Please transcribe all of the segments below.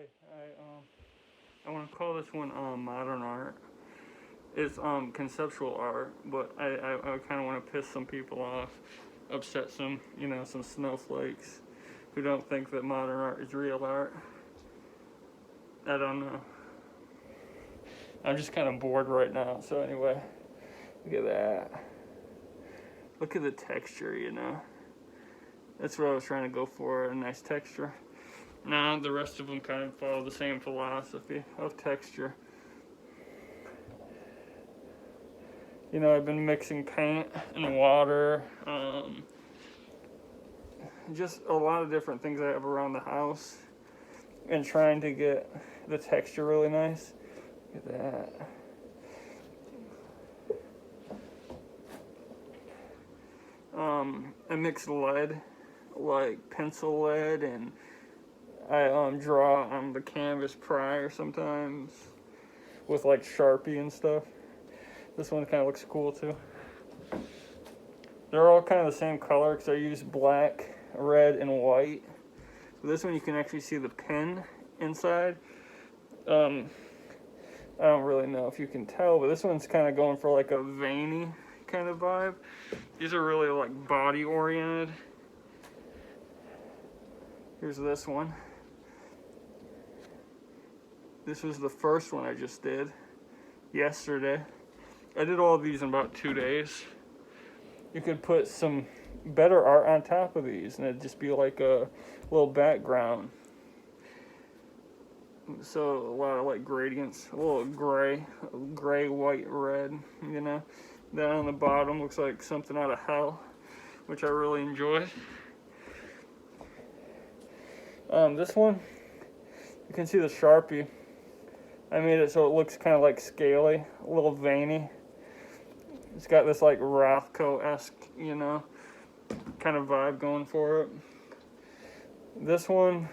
Hey, I want to call this one modern art. It's conceptual art, but I kind of want to piss some people off, upset some snowflakes who don't think that modern art is real art. I don't know. I'm just kind of bored right now. So anyway, look at that. Look at the texture. That's what I was trying to go for, a nice texture. Now the rest of them kind of follow the same philosophy of texture. I've been mixing paint and water, just a lot of different things I have around the house, and trying to get the texture really nice. Look at that. I mix lead, like pencil lead, and I draw on the canvas prior sometimes with like Sharpie and stuff. This one kind of looks cool too. They're all kind of the same color because I use black, red, and white. So this one you can actually see the pin inside. I don't really know if you can tell, but this one's kind of going for like a veiny kind of vibe. These are really like body oriented. Here's this one. This was the first one I just did yesterday. I did all of these in about 2 days. You could put some better art on top of these and it'd just be like a little background. So a lot of like gradients, a little gray, white, red, Then on the bottom looks like something out of hell, which I really enjoyed. This one, you can see the Sharpie. I made it so it looks kind of like scaly, a little veiny. It's got this like Rothko-esque, kind of vibe going for it. This one,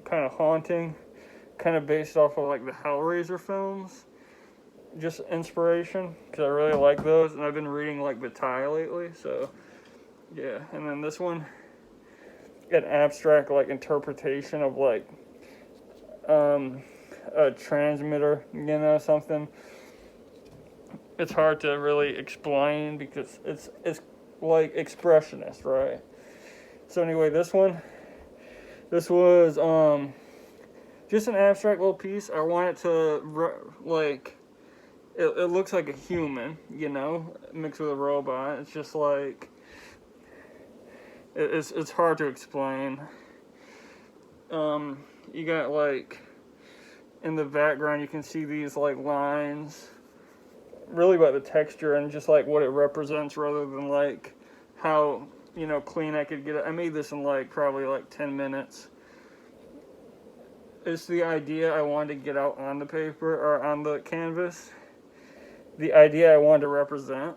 kind of haunting, kind of based off of like the Hellraiser films. Just inspiration, because I really like those, and I've been reading like Bataille lately, so yeah. And then this one, an abstract like interpretation of like a transmitter, something. It's hard to really explain because it's like expressionist, right? So anyway, this was just an abstract little piece. I want it to like it looks like a human, mixed with a robot. It's just like it's hard to explain. You got like in the background you can see these like lines, really about the texture and just like what it represents rather than like how clean I could get it. I made this in like probably like 10 minutes. It's the idea I wanted to get out on the paper or on the canvas. The idea I wanted to represent,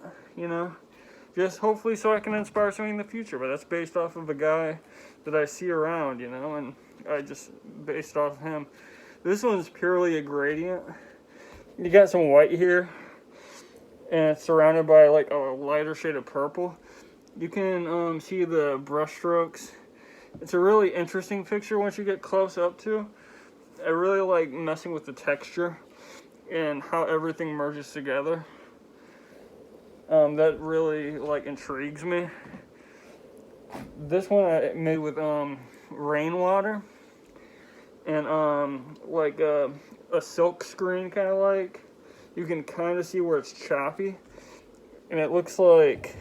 just hopefully so I can inspire something in the future. But that's based off of a guy that I see around, and I just based off of him. This one's purely a gradient. You got some white here, and it's surrounded by like a lighter shade of purple. You can see the brush strokes. It's a really interesting picture once you get close up to. I really like messing with the texture and how everything merges together. That really like intrigues me. This one I made with rainwater and like a silk screen, kind of like. You can kind of see where it's choppy, and it looks like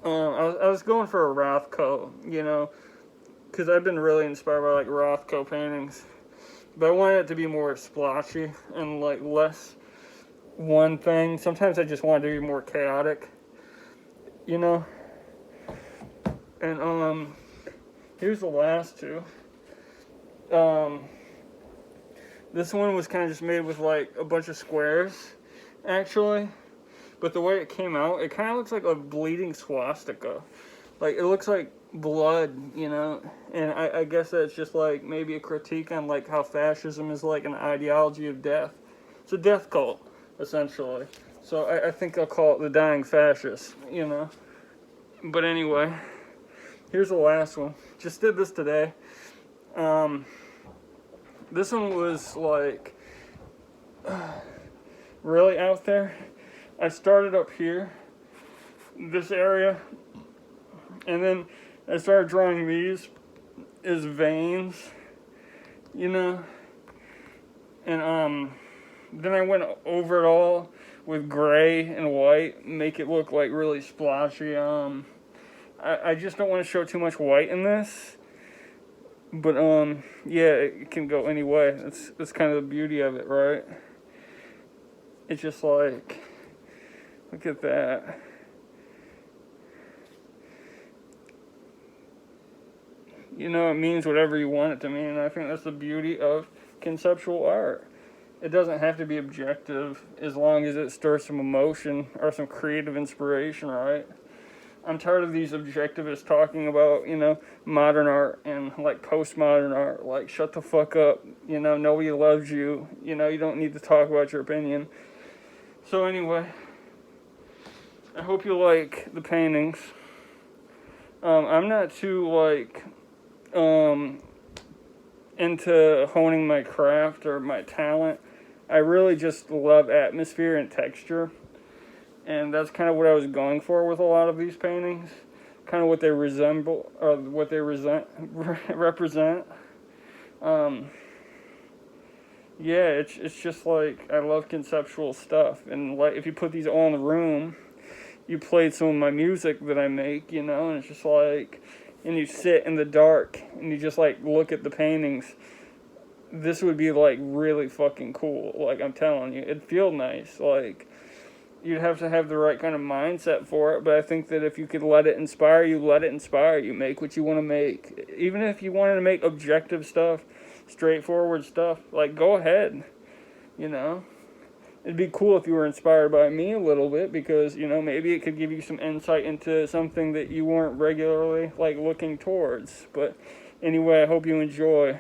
I was going for a Rothko, because I've been really inspired by like Rothko paintings, but I wanted it to be more splotchy and like less one thing. Sometimes I just wanted to be more chaotic, and here's the last two. This one was kind of just made with like a bunch of squares, actually. But the way it came out, it kind of looks like a bleeding swastika. Like, it looks like blood, And I guess that's just like maybe a critique on like how fascism is like an ideology of death. It's a death cult, essentially. So I think I'll call it the dying fascist, But anyway, here's the last one. Just did this today. This one was like really out there. I started up here, this area, and then I started drawing these as veins, you know, and then I went over it all with gray and white, make it look like really splotchy. I just don't want to show too much white in this, but yeah, it can go any way. That's kind of the beauty of it, right? It's just like, look at that. You know, it means whatever you want it to mean, and I think that's the beauty of conceptual art. It doesn't have to be objective as long as it stirs some emotion or some creative inspiration, right? I'm tired of these objectivists talking about, you know, modern art and like postmodern art. Like, shut the fuck up. You know, nobody loves you. You know, you don't need to talk about your opinion. So anyway, I hope you like the paintings. I'm not too like into honing my craft or my talent. I really just love atmosphere and texture, and that's kind of what I was going for with a lot of these paintings, kind of what they resemble or what they represent. Yeah, it's just like I love conceptual stuff, and like if you put these all in the room, you played some of my music that I make, you know, and it's just like, and you sit in the dark and you just like look at the paintings. This would be like really fucking cool. Like, I'm telling you, it'd feel nice. Like, you'd have to have the right kind of mindset for it, but I think that if you could let it inspire you, let it inspire you. Make what you want to make. Even if you wanted to make objective stuff, straightforward stuff, like, go ahead, you know? It'd be cool if you were inspired by me a little bit, because, you know, maybe it could give you some insight into something that you weren't regularly, like, looking towards. But anyway, I hope you enjoy.